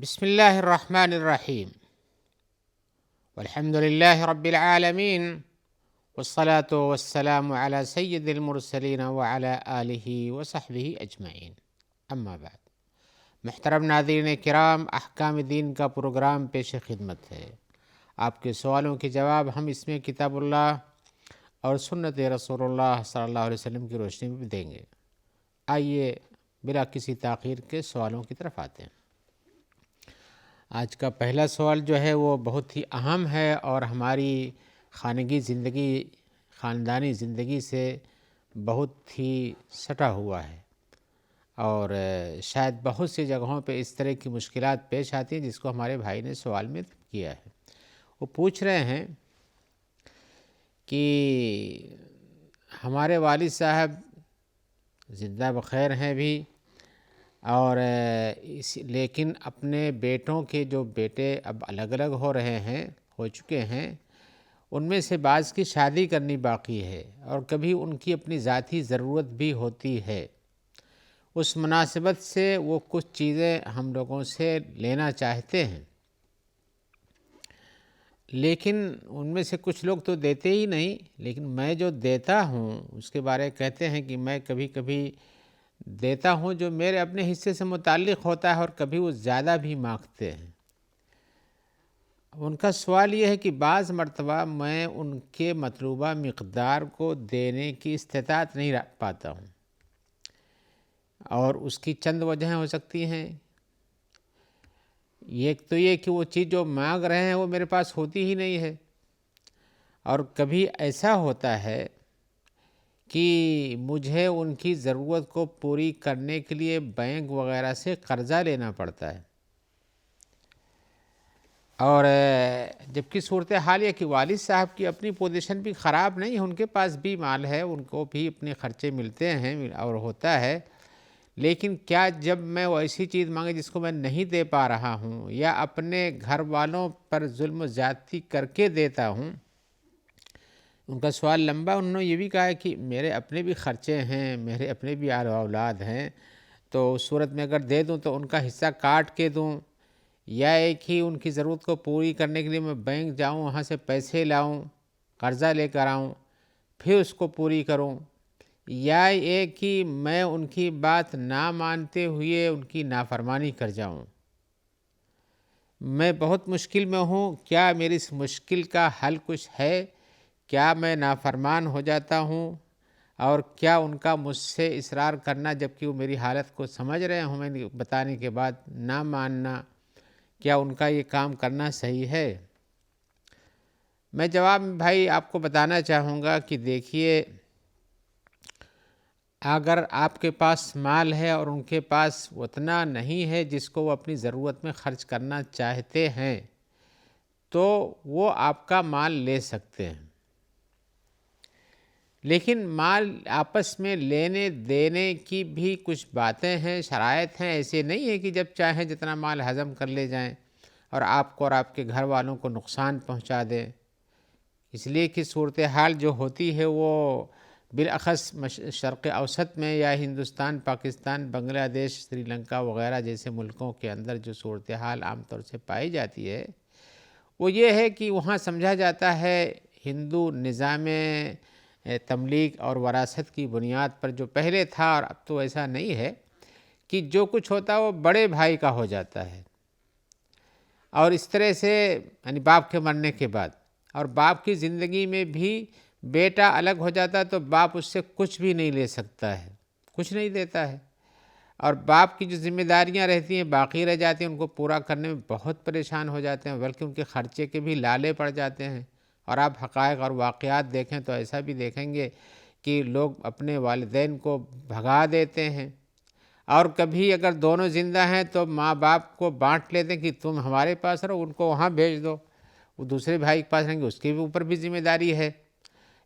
بسم الله الرحمن الرحيم والحمد لله رب العالمين والصلاة والسلام على سيد المرسلين وعلى آله وصحبه أجمعين اما بعد۔ محترم ناظرین کرام، احکام دین کا پروگرام پیش خدمت ہے۔ آپ کے سوالوں کے جواب ہم اس میں کتاب اللہ اور سنت رسول اللہ صلی اللہ علیہ وسلم کی روشنی میں دیں گے۔ آئیے بلا کسی تاخیر کے سوالوں کی طرف آتے ہیں۔ آج کا پہلا سوال جو ہے وہ بہت ہی اہم ہے اور ہماری خانگی زندگی، خاندانی زندگی سے بہت ہی سٹا ہوا ہے، اور شاید بہت سی جگہوں پہ اس طرح کی مشکلات پیش آتی ہیں جس کو ہمارے بھائی نے سوال میں کیا ہے۔ وہ پوچھ رہے ہیں کہ ہمارے والد صاحب زندہ بخیر ہیں بھی، اور لیکن اپنے بیٹوں کے جو بیٹے اب الگ الگ ہو چکے ہیں، ان میں سے بعض کی شادی کرنی باقی ہے، اور کبھی ان کی اپنی ذاتی ضرورت بھی ہوتی ہے۔ اس مناسبت سے وہ کچھ چیزیں ہم لوگوں سے لینا چاہتے ہیں، لیکن ان میں سے کچھ لوگ تو دیتے ہی نہیں، لیکن میں جو دیتا ہوں اس کے بارے کہتے ہیں کہ میں کبھی کبھی دیتا ہوں جو میرے اپنے حصے سے متعلق ہوتا ہے، اور کبھی وہ زیادہ بھی مانگتے ہیں۔ ان کا سوال یہ ہے کہ بعض مرتبہ میں ان کے مطلوبہ مقدار کو دینے کی استطاعت نہیں رکھ پاتا ہوں، اور اس کی چند وجہیں ہو سکتی ہیں۔ ایک تو یہ کہ وہ چیز جو مانگ رہے ہیں وہ میرے پاس ہوتی ہی نہیں ہے، اور کبھی ایسا ہوتا ہے کہ مجھے ان کی ضرورت کو پوری کرنے کے لیے بینک وغیرہ سے قرضہ لینا پڑتا ہے، اور جبکہ صورتحال یہ کہ والد صاحب کی اپنی پوزیشن بھی خراب نہیں ہے، ان کے پاس بھی مال ہے، ان کو بھی اپنے خرچے ملتے ہیں اور ہوتا ہے، لیکن کیا جب میں وہ ایسی چیز مانگے جس کو میں نہیں دے پا رہا ہوں، یا اپنے گھر والوں پر ظلم و زیادتی کر کے دیتا ہوں؟ ان کا سوال لمبا۔ انہوں نے یہ بھی کہا ہے کہ میرے اپنے بھی خرچے ہیں، میرے اپنے بھی اولاد ہیں، تو اس صورت میں اگر دے دوں تو ان کا حصہ کاٹ کے دوں، یا ایک ہی ان کی ضرورت کو پوری کرنے کے لیے میں بینک جاؤں، وہاں سے پیسے لاؤں، قرضہ لے کر آؤں، پھر اس کو پوری کروں، یا ایک ہی میں ان کی بات نہ مانتے ہوئے ان کی نافرمانی کر جاؤں؟ میں بہت مشکل میں ہوں، کیا میری اس مشکل کا حل کچھ ہے؟ کیا میں نافرمان ہو جاتا ہوں؟ اور کیا ان کا مجھ سے اصرار کرنا جبکہ وہ میری حالت کو سمجھ رہے ہوں میں بتانے کے بعد نہ ماننا، کیا ان کا یہ کام کرنا صحیح ہے؟ میں جواب میں بھائی آپ کو بتانا چاہوں گا کہ دیکھیے، اگر آپ کے پاس مال ہے اور ان کے پاس اتنا نہیں ہے جس کو وہ اپنی ضرورت میں خرچ کرنا چاہتے ہیں، تو وہ آپ کا مال لے سکتے ہیں، لیکن مال آپس میں لینے دینے کی بھی کچھ باتیں ہیں، شرائط ہیں۔ ایسے نہیں ہے کہ جب چاہیں جتنا مال ہضم کر لے جائیں اور آپ کو اور آپ کے گھر والوں کو نقصان پہنچا دیں، اس لیے کہ صورتحال جو ہوتی ہے وہ بالاخص شرق اوسط میں یا ہندوستان، پاکستان، بنگلہ دیش، سری لنکا وغیرہ جیسے ملکوں کے اندر جو صورتحال عام طور سے پائی جاتی ہے وہ یہ ہے کہ وہاں سمجھا جاتا ہے ہندو نظام تملیک اور وراثت کی بنیاد پر، جو پہلے تھا اور اب تو ایسا نہیں ہے، کہ جو کچھ ہوتا وہ بڑے بھائی کا ہو جاتا ہے، اور اس طرح سے یعنی باپ کے مرنے کے بعد، اور باپ کی زندگی میں بھی بیٹا الگ ہو جاتا ہے تو باپ اس سے کچھ بھی نہیں لے سکتا ہے، کچھ نہیں دیتا ہے، اور باپ کی جو ذمہ داریاں رہتی ہیں باقی رہ جاتی ہیں، ان کو پورا کرنے میں بہت پریشان ہو جاتے ہیں، بلکہ ان کے خرچے کے بھی لالے پڑ جاتے ہیں۔ اور آپ حقائق اور واقعات دیکھیں تو ایسا بھی دیکھیں گے کہ لوگ اپنے والدین کو بھگا دیتے ہیں، اور کبھی اگر دونوں زندہ ہیں تو ماں باپ کو بانٹ لیتے ہیں کہ تم ہمارے پاس رہو، ان کو وہاں بھیج دو، وہ دوسرے بھائی کے پاس رہیں گے، اس کے بھی اوپر بھی ذمہ داری ہے۔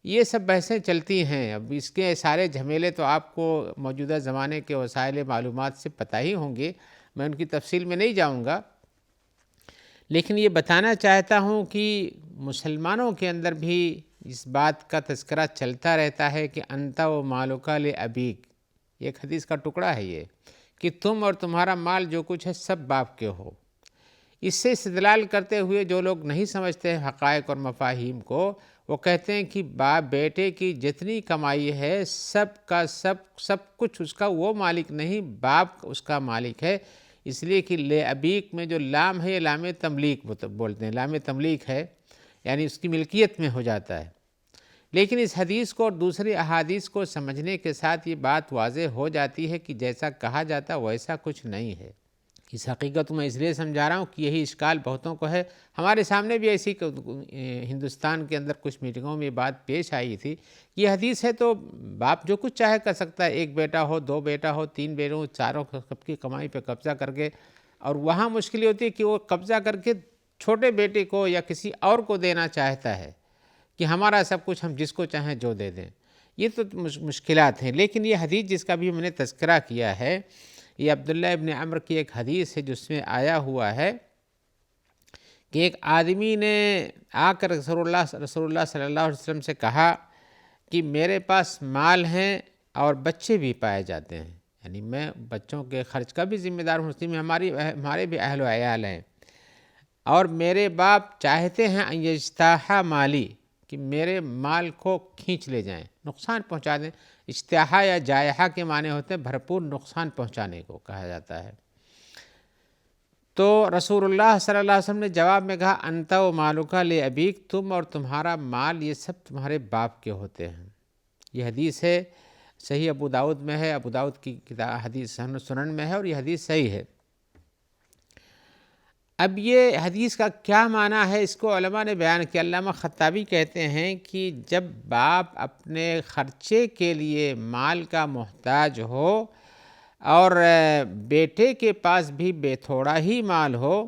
یہ سب بحثیں چلتی ہیں۔ اب اس کے سارے جھمیلے تو آپ کو موجودہ زمانے کے وسائل معلومات سے پتہ ہی ہوں گے، میں ان کی تفصیل میں نہیں جاؤں گا، لیکن یہ بتانا چاہتا ہوں کہ مسلمانوں کے اندر بھی اس بات کا تذکرہ چلتا رہتا ہے کہ انت و مالک لابیک، ایک حدیث کا ٹکڑا ہے یہ، کہ تم اور تمہارا مال جو کچھ ہے سب باپ کے ہو، اس سے استدلال کرتے ہوئے جو لوگ نہیں سمجھتے ہیں حقائق اور مفاہیم کو، وہ کہتے ہیں کہ باپ بیٹے کی جتنی کمائی ہے سب کا سب کچھ اس کا وہ مالک نہیں، باپ اس کا مالک ہے، اس لیے کہ لے ابیک میں جو لام ہے یہ لام تملیک بولتے ہیں، لام تملیک ہے، یعنی اس کی ملکیت میں ہو جاتا ہے۔ لیکن اس حدیث کو اور دوسری احادیث کو سمجھنے کے ساتھ یہ بات واضح ہو جاتی ہے کہ جیسا کہا جاتا ویسا کچھ نہیں ہے۔ اس حقیقت میں اس لیے سمجھا رہا ہوں کہ یہی اشکال بہتوں کو ہے، ہمارے سامنے بھی ایسی ہندوستان کے اندر کچھ میٹنگوں میں یہ بات پیش آئی تھی، یہ حدیث ہے تو باپ جو کچھ چاہے کر سکتا ہے، ایک بیٹا ہو، دو بیٹا ہو، تین بیٹے ہو، چاروں سب کی کمائی پہ قبضہ کر کے، اور وہاں مشکل ہوتی ہے کہ وہ قبضہ کر کے چھوٹے بیٹے کو یا کسی اور کو دینا چاہتا ہے کہ ہمارا سب کچھ ہم جس کو چاہیں جو دے دیں۔ یہ تو مشکلات ہیں، لیکن یہ حدیث جس کا بھی میں نے تذکرہ کیا ہے، یہ عبداللہ ابن عمر کی ایک حدیث ہے جس میں آیا ہوا ہے کہ ایک آدمی نے آ کر رسول اللہ صلی اللہ علیہ وسلم سے کہا کہ میرے پاس مال ہیں اور بچے بھی پائے جاتے ہیں، یعنی میں بچوں کے خرچ کا بھی ذمہ دار ہوں، اس میں ہمارے بھی اہل و عیال ہیں، اور میرے باپ چاہتے ہیں ان یجتاح مالی، کہ میرے مال کو کھینچ لے جائیں، نقصان پہنچا دیں۔ اجتیاح یا جائحہ کے معنی ہوتے ہیں بھرپور نقصان پہنچانے کو کہا جاتا ہے۔ تو رسول اللہ صلی اللہ علیہ وسلم نے جواب میں کہا انت و مالک لابیک، تم اور تمہارا مال یہ سب تمہارے باپ کے ہوتے ہیں۔ یہ حدیث ہے، صحیح ابو داؤد میں ہے، ابو داؤد کی کتاب حدیث سنن میں ہے، اور یہ حدیث صحیح ہے۔ اب یہ حدیث کا کیا معنی ہے، اس کو علماء نے بیان کیا۔ علامہ خطابی کہتے ہیں کہ جب باپ اپنے خرچے کے لیے مال کا محتاج ہو اور بیٹے کے پاس بھی تھوڑا ہی مال ہو،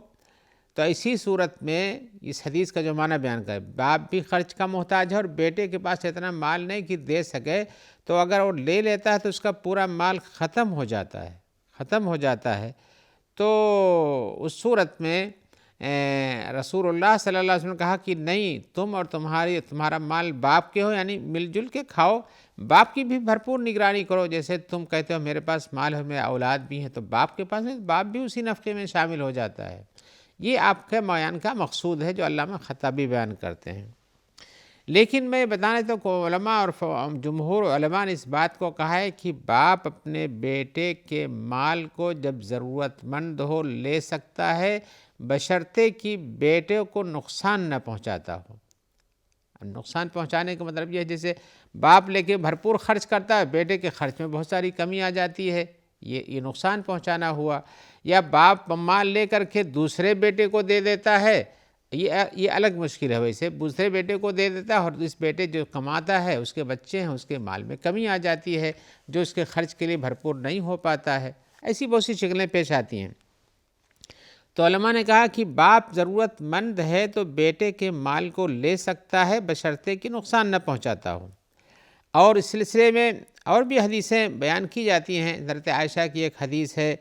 تو ایسی صورت میں اس حدیث کا جو معنی بیان کرے، باپ بھی خرچ کا محتاج ہے اور بیٹے کے پاس اتنا مال نہیں کہ دے سکے، تو اگر وہ لے لیتا ہے تو اس کا پورا مال ختم ہو جاتا ہے۔ تو اس صورت میں رسول اللہ صلی اللہ علیہ وسلم نے کہا کہ نہیں، تم اور تمہارا مال باپ کے ہو، یعنی مل جل کے کھاؤ، باپ کی بھی بھرپور نگرانی کرو۔ جیسے تم کہتے ہو میرے پاس مال ہے، میرے اولاد بھی ہیں، تو باپ کے پاس باپ بھی اسی نفقے میں شامل ہو جاتا ہے۔ یہ آپ کے بیان کا مقصود ہے جو علامہ خطابی بیان کرتے ہیں۔ لیکن میں بتانا تو کہ علماء اور جمہور علماء نے اس بات کو کہا ہے کہ باپ اپنے بیٹے کے مال کو جب ضرورت مند ہو لے سکتا ہے، بشرطے کہ بیٹے کو نقصان نہ پہنچاتا ہو۔ نقصان پہنچانے کا مطلب یہ ہے جیسے باپ لے کے بھرپور خرچ کرتا ہے، بیٹے کے خرچ میں بہت ساری کمی آ جاتی ہے، یہ نقصان پہنچانا ہوا۔ یا باپ مال لے کر کے دوسرے بیٹے کو دے دیتا ہے، یہ الگ مشکل ہے، ویسے دوسرے بیٹے کو دے دیتا ہے اور اس بیٹے جو کماتا ہے، اس کے بچے ہیں، اس کے مال میں کمی آ جاتی ہے جو اس کے خرچ کے لیے بھرپور نہیں ہو پاتا ہے۔ ایسی بہت سی شکلیں پیش آتی ہیں۔ تو علماء نے کہا کہ باپ ضرورت مند ہے تو بیٹے کے مال کو لے سکتا ہے بشرطے کہ نقصان نہ پہنچاتا ہو۔ اور اس سلسلے میں اور بھی حدیثیں بیان کی جاتی ہیں۔ حضرت عائشہ کی ایک حدیث ہے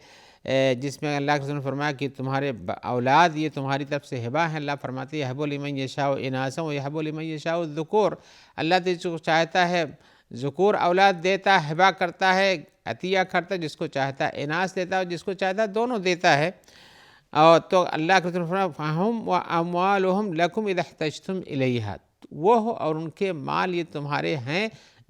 جس میں اللہ کے رسول نے فرمایا کہ تمہارے اولاد یہ تمہاری طرف سے ہبہ ہیں۔ اللہ فرماتے ہیں یہب لمن یشاء اناثا ویہب لمن یشاء الذکور، اللہ جس کو چاہتا ہے ذکور اولاد دیتا ہے، ہبہ کرتا ہے، عطیہ کرتا ہے، جس کو چاہتا ہے اناث دیتا ہے، جس کو چاہتا ہے دونوں دیتا ہے۔ اور تو اللہ کے رسول نے فرمایا فَهُمْ وَأَمْوَالُهُمْ لَكُمْ إِذَا احْتَجْتُمْ إِلَيْهَا، وہ اور ان کے مال یہ تمہارے ہیں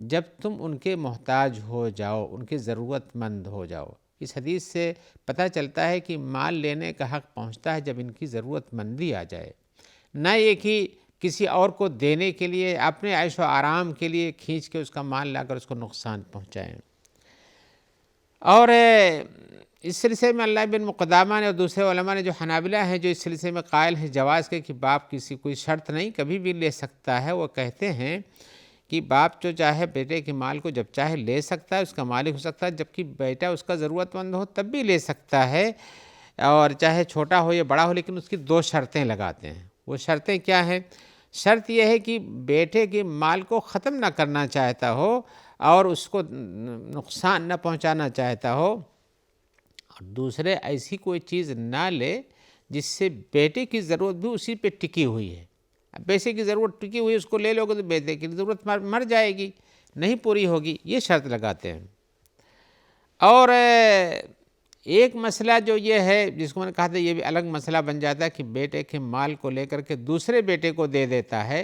جب تم ان کے محتاج ہو جاؤ، ان کے ضرورت مند ہو جاؤ۔ اس حدیث سے پتہ چلتا ہے کہ مال لینے کا حق پہنچتا ہے جب ان کی ضرورت مندی آ جائے، نہ یہ کہ کسی اور کو دینے کے لیے، اپنے عیش و آرام کے لیے کھینچ کے اس کا مال لا کر اس کو نقصان پہنچائیں۔ اور اس سلسلے میں اللہ بن قدامہ نے اور دوسرے علماء نے جو حنابلہ ہیں جو اس سلسلے میں قائل ہیں جواز کے کہ باپ کسی کوئی شرط نہیں کبھی بھی لے سکتا ہے، وہ کہتے ہیں کہ باپ جو چاہے بیٹے کے مال کو جب چاہے لے سکتا ہے، اس کا مالک ہو سکتا ہے، جبکہ بیٹا اس کا ضرورت مند ہو تب بھی لے سکتا ہے، اور چاہے چھوٹا ہو یا بڑا ہو، لیکن اس کی دو شرطیں لگاتے ہیں۔ وہ شرطیں کیا ہیں؟ شرط یہ ہے کہ بیٹے کے مال کو ختم نہ کرنا چاہتا ہو اور اس کو نقصان نہ پہنچانا چاہتا ہو، اور دوسرے ایسی کوئی چیز نہ لے جس سے بیٹے کی ضرورت بھی اسی پہ ٹکی ہوئی ہے۔ اب پیسے کی ضرورت ٹکی ہوئی، اس کو لے لو گے تو بیٹے کی ضرورت مر جائے گی، نہیں پوری ہوگی، یہ شرط لگاتے ہیں۔ اور ایک مسئلہ جو یہ ہے جس کو میں نے کہا تھا یہ بھی الگ مسئلہ بن جاتا ہے کہ بیٹے کے مال کو لے کر کے دوسرے بیٹے کو دے دیتا ہے،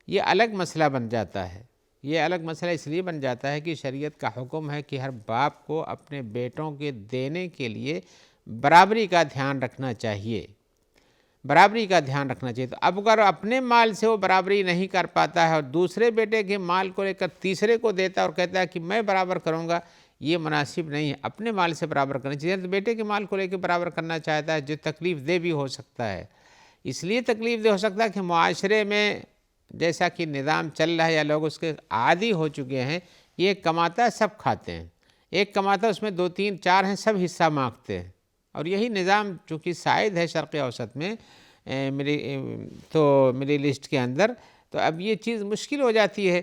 یہ الگ مسئلہ بن جاتا ہے۔ یہ الگ مسئلہ اس لیے بن جاتا ہے کہ شریعت کا حکم ہے کہ ہر باپ کو اپنے بیٹوں کے دینے کے لیے برابری کا دھیان رکھنا چاہیے، برابری کا دھیان رکھنا چاہیے۔ تو اب اگر اپنے مال سے وہ برابری نہیں کر پاتا ہے اور دوسرے بیٹے کے مال کو لے کر تیسرے کو دیتا ہے اور کہتا ہے کہ میں برابر کروں گا، یہ مناسب نہیں ہے۔ اپنے مال سے برابر کرنا چاہیے۔ تو بیٹے کے مال کو لے کے برابر کرنا چاہتا ہے جو تکلیف دہ بھی ہو سکتا ہے، اس لیے تکلیف دہ ہو سکتا ہے کہ معاشرے میں جیسا کہ نظام چل رہا ہے یا لوگ اس کے عادی ہو چکے ہیں، یہ کماتا ہے سب کھاتے ہیں، ایک کماتا ہے اس میں 2 3 4 ہیں سب حصہ مانگتے ہیں، اور یہی نظام چونکہ سائد ہے شرق اوسط میں مڈل ایسٹ کے اندر، تو اب یہ چیز مشکل ہو جاتی ہے۔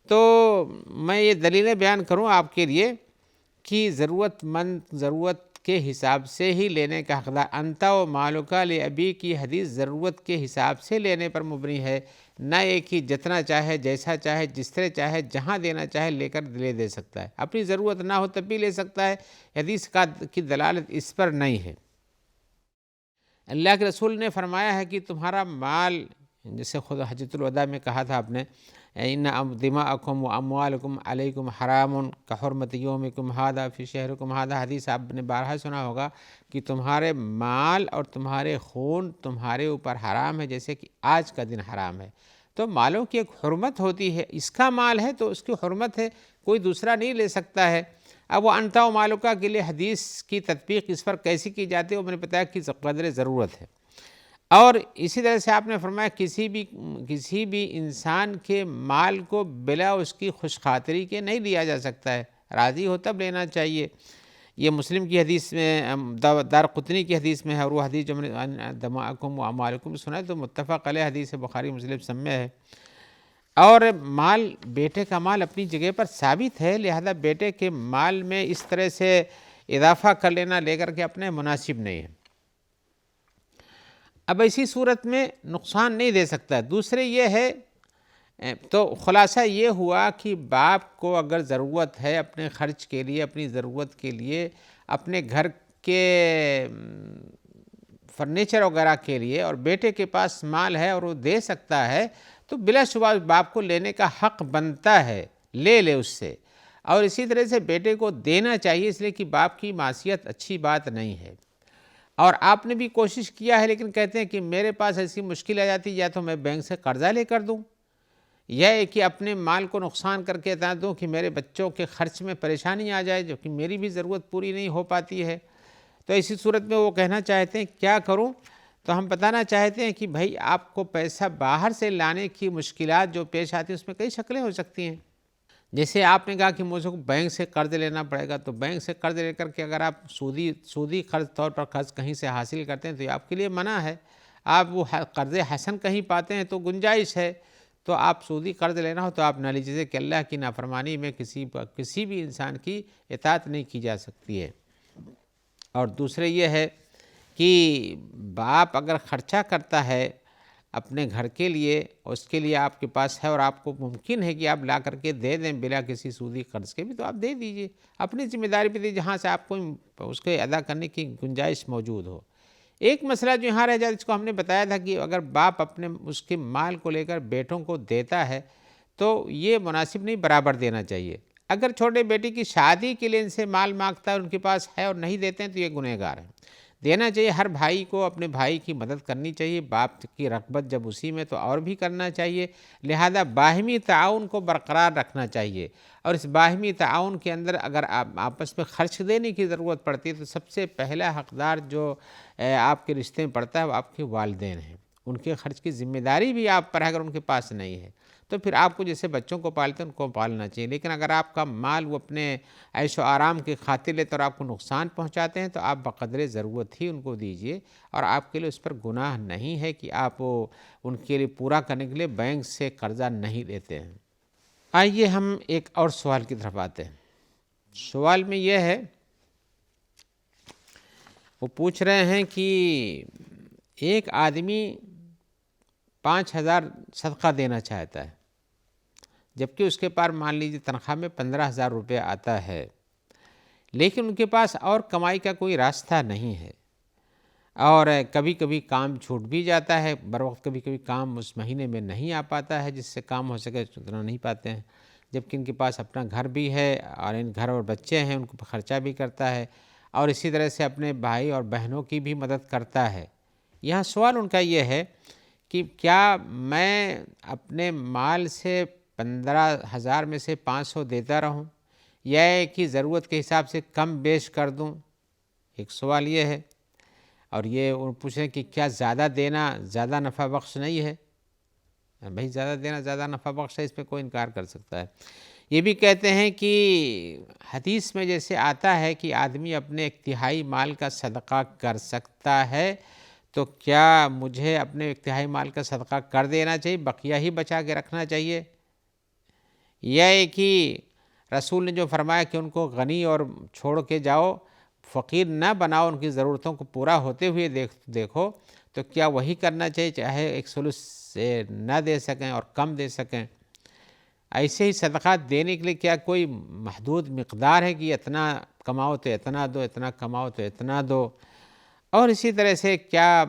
تو میں یہ دلیلیں بیان کروں آپ کے لیے کہ ضرورت مند ضرورت کے حساب سے ہی لینے کا حقدار، انت و مالک لابی کی حدیث ضرورت کے حساب سے لینے پر مبنی ہے، نہ ایک ہی جتنا چاہے جیسا چاہے جس طرح چاہے جہاں دینا چاہے لے کر دے سکتا ہے، اپنی ضرورت نہ ہو تب بھی لے سکتا ہے۔ حدیث کی دلالت اس پر نہیں ہے۔ اللہ کے رسول نے فرمایا ہے کہ تمہارا مال، جیسے خود حجۃ الوداع میں کہا تھا آپ نے، ان دماءکم و اموالکم علیکم حرام کحرمت یومکم ھذا فی شہرکم ھذا، حدیث آپ نے بارہا سنا ہوگا کہ تمہارے مال اور تمہارے خون تمہارے اوپر حرام ہے جیسے کہ آج کا دن حرام ہے۔ تو مالوں کی ایک حرمت ہوتی ہے، اس کا مال ہے تو اس کی حرمت ہے، کوئی دوسرا نہیں لے سکتا ہے۔ اب وہ انتا و مالکہ کے لیے حدیث کی تطبیق اس پر کیسی کی جاتی ہے وہ میں نے بتایا کہ قدر ضرورت ہے۔ اور اسی طرح سے آپ نے فرمایا کسی بھی انسان کے مال کو بلا اس کی خوش خاطری کے نہیں لیا جا سکتا ہے، راضی ہو تب لینا چاہیے۔ یہ مسلم کی حدیث میں، دارقطنی کی حدیث میں ہے، اور وہ حدیث جو میں نے دماءکم و اموالکم سنا ہے تو متفق علیہ حدیث بخاری مسلم سب میں ہے۔ اور مال، بیٹے کا مال اپنی جگہ پر ثابت ہے، لہذا بیٹے کے مال میں اس طرح سے اضافہ کر لینا لے کر کے اپنے مناسب نہیں ہے۔ اب ایسی صورت میں نقصان نہیں دے سکتا ہے۔ دوسرے یہ ہے، تو خلاصہ یہ ہوا کہ باپ کو اگر ضرورت ہے اپنے خرچ کے لیے، اپنی ضرورت کے لیے، اپنے گھر کے فرنیچر وغیرہ کے لیے، اور بیٹے کے پاس مال ہے اور وہ دے سکتا ہے، تو بلا شبہ باپ کو لینے کا حق بنتا ہے، لے اس سے۔ اور اسی طرح سے بیٹے کو دینا چاہیے، اس لیے کہ باپ کی معصیت اچھی بات نہیں ہے۔ اور آپ نے بھی کوشش کیا ہے لیکن کہتے ہیں کہ میرے پاس ایسی مشکل آ جاتی، یا تو میں بینک سے قرضہ لے کر دوں، یا کہ اپنے مال کو نقصان کر کے اتنا دوں کہ میرے بچوں کے خرچ میں پریشانی آ جائے، جو کہ میری بھی ضرورت پوری نہیں ہو پاتی ہے۔ تو ایسی صورت میں وہ کہنا چاہتے ہیں کیا کروں؟ تو ہم بتانا چاہتے ہیں کہ بھائی آپ کو پیسہ باہر سے لانے کی مشکلات جو پیش آتی ہیں اس میں کئی شکلیں ہو سکتی ہیں۔ جیسے آپ نے کہا کہ مجھے بینک سے قرض لینا پڑے گا، تو بینک سے قرض لے کر کے اگر آپ سودی قرض طور پر قرض کہیں سے حاصل کرتے ہیں تو یہ آپ کے لیے منع ہے۔ آپ وہ قرض حسن کہیں پاتے ہیں تو گنجائش ہے، تو آپ سودی قرض لینا ہو تو آپ نہ لیجیے کہ اللہ کی نافرمانی میں کسی بھی انسان کی اطاعت نہیں کی جا سکتی ہے۔ اور دوسرے یہ ہے کہ باپ اگر خرچہ کرتا ہے اپنے گھر کے لیے، اس کے لیے آپ کے پاس ہے اور آپ کو ممکن ہے کہ آپ لا کر کے دے دیں بلا کسی سودی قرض کے بھی، تو آپ دے دیجئے، اپنی ذمہ داری پہ دیجیے جہاں سے آپ کو اس کے ادا کرنے کی گنجائش موجود ہو۔ ایک مسئلہ جو یہاں رہ جاتا ہے جس کو ہم نے بتایا تھا کہ اگر باپ اپنے اس کے مال کو لے کر بیٹوں کو دیتا ہے تو یہ مناسب نہیں، برابر دینا چاہیے۔ اگر چھوٹے بیٹی کی شادی کے لیے ان سے مال مانگتا ہے، ان کے پاس ہے اور نہیں دیتے ہیں تو یہ گنہگار ہیں۔ دینا چاہیے، ہر بھائی کو اپنے بھائی کی مدد کرنی چاہیے، باپ کی رغبت جب اسی میں تو اور بھی کرنا چاہیے، لہذا باہمی تعاون کو برقرار رکھنا چاہیے۔ اور اس باہمی تعاون کے اندر اگر آپ آپس میں خرچ دینے کی ضرورت پڑتی ہے تو سب سے پہلا حقدار جو آپ کے رشتے میں پڑتا ہے وہ آپ کے والدین ہیں، ان کے خرچ کی ذمہ داری بھی آپ پر ہے۔ اگر ان کے پاس نہیں ہے تو پھر آپ کو جیسے بچوں کو پالتے ہیں ان کو پالنا چاہیے، لیکن اگر آپ کا مال وہ اپنے عیش و آرام کی خاطر لیتے اور آپ کو نقصان پہنچاتے ہیں تو آپ بقدر ضرورت ہی ان کو دیجیے، اور آپ کے لیے اس پر گناہ نہیں ہے کہ آپ ان کے لیے پورا کرنے کے لیے بینک سے قرضہ نہیں لیتے ہیں۔ آئیے ہم ایک اور سوال کی طرف آتے ہیں۔ سوال میں یہ ہے، وہ پوچھ رہے ہیں کہ ایک آدمی 5,000 صدقہ دینا چاہتا ہے، جبکہ اس کے پاس مان لیجیے تنخواہ میں 15,000 روپے آتا ہے، لیکن ان کے پاس اور کمائی کا کوئی راستہ نہیں ہے، اور کبھی کبھی کام چھوٹ بھی جاتا ہے بر وقت، کبھی کبھی کام اس مہینے میں نہیں آ پاتا ہے جس سے کام ہو سکے اتنا نہیں پاتے ہیں، جبکہ ان کے پاس اپنا گھر بھی ہے اور ان گھر اور بچے ہیں، ان کو خرچہ بھی کرتا ہے، اور اسی طرح سے اپنے بھائی اور بہنوں کی بھی مدد کرتا ہے۔ یہاں سوال ان کا یہ ہے کہ کیا میں اپنے مال سے 15,000 میں سے 500 دیتا رہوں، یا کہ ضرورت کے حساب سے کم بیش کر دوں؟ ایک سوال یہ ہے، اور یہ پوچھیں کہ کیا زیادہ دینا زیادہ نفع بخش نہیں ہے؟ بھائی زیادہ دینا زیادہ نفع بخش ہے، اس پہ کوئی انکار کر سکتا ہے۔ یہ بھی کہتے ہیں کہ حدیث میں جیسے آتا ہے کہ آدمی اپنے ایک تہائی مال کا صدقہ کر سکتا ہے، تو کیا مجھے اپنے ایک تہائی مال کا صدقہ کر دینا چاہیے، بقیہ ہی بچا کے رکھنا چاہیے؟ یا ایک ہی رسول نے جو فرمایا کہ ان کو غنی اور چھوڑ کے جاؤ، فقیر نہ بناؤ، ان کی ضرورتوں کو پورا ہوتے ہوئے دیکھو، تو کیا وہی کرنا چاہیے چاہے ایک ثلث سے نہ دے سکیں اور کم دے سکیں؟ ایسے ہی صدقات دینے کے لیے کیا کوئی محدود مقدار ہے کہ اتنا کماؤ تو اتنا دو، اتنا کماؤ تو اتنا دو؟ اور اسی طرح سے کیا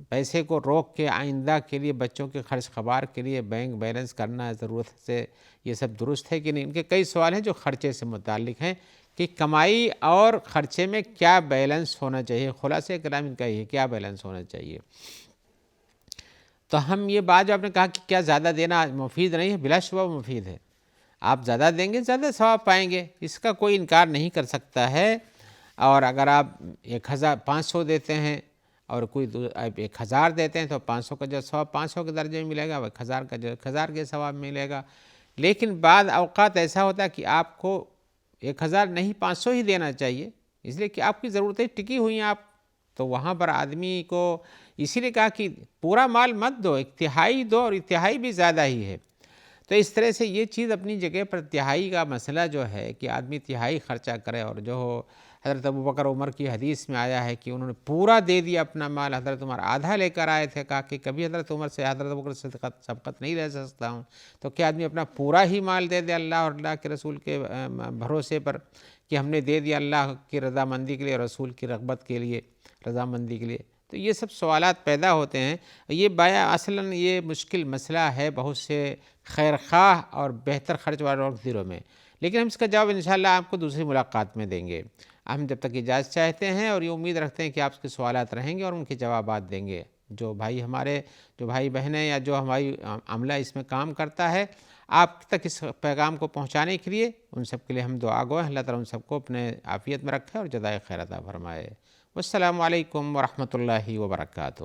پیسے کو روک کے آئندہ کے لیے بچوں کے خرچ خبار کے لیے بینک بیلنس کرنا ضرورت سے، یہ سب درست ہے کہ نہیں؟ ان کے کئی سوال ہیں جو خرچے سے متعلق ہیں کہ کمائی اور خرچے میں کیا بیلنس ہونا چاہیے۔ خلاصہ کلام ان کا یہ ہے، کیا بیلنس ہونا چاہیے؟ تو ہم یہ بات جو آپ نے کہا کہ کیا زیادہ دینا مفید نہیں ہے، بلا شبہ مفید ہے۔ آپ زیادہ دیں گے زیادہ ثواب پائیں گے، اس کا کوئی انکار نہیں کر سکتا ہے۔ اور اگر آپ 500 دیتے ہیں اور کوئی 1000 دیتے ہیں تو 500 کا جو ثواب 500 کے درجے میں ملے گا، 1000 کا جو 1000 کے ثواب ملے گا۔ لیکن بعض اوقات ایسا ہوتا ہے کہ آپ کو 1000 نہیں 500 ہی دینا چاہیے، اس لیے کہ آپ کی ضرورتیں ٹکی ہوئی ہیں، آپ تو وہاں پر آدمی کو اسی لیے کہا کہ پورا مال مت دو، ایک تہائی دو، اور تہائی بھی زیادہ ہی ہے۔ تو اس طرح سے یہ چیز اپنی جگہ پر تہائی کا مسئلہ جو ہے کہ آدمی تہائی خرچہ کرے، اور جو حضرت ابوبکر عمر کی حدیث میں آیا ہے کہ انہوں نے پورا دے دیا اپنا مال، حضرت عمر آدھا لے کر آئے تھے، کہا کہ کبھی حضرت عمر سے حضرت ابوبکر سے سبقت نہیں رہ سکتا ہوں۔ تو کیا آدمی اپنا پورا ہی مال دے دے اللہ اور اللہ کے رسول کے بھروسے پر کہ ہم نے دے دیا اللہ کی رضامندی کے لیے، رسول کی رغبت کے لیے، رضامندی کے لیے؟ تو یہ سب سوالات پیدا ہوتے ہیں۔ یہ اصلاً یہ مشکل مسئلہ ہے بہت سے خیر خواہ اور بہتر خرچ والوں کے دلوں میں، لیکن ہم اس کا جواب انشاءاللہ آپ کو دوسری ملاقات میں دیں گے۔ ہم جب تک اجازت چاہتے ہیں، اور یہ امید رکھتے ہیں کہ آپ کے سوالات رہیں گے اور ان کے جوابات دیں گے۔ جو بھائی بہنیں یا جو ہماری عملہ اس میں کام کرتا ہے، آپ تک اس پیغام کو پہنچانے کے لیے ان سب کے لیے ہم دعا گو ہیں، اللہ تعالیٰ ان سب کو اپنے عافیت میں رکھے اور جزائے خیر عطا فرمائے۔ والسلام علیکم ورحمۃ اللہ وبرکاتہ۔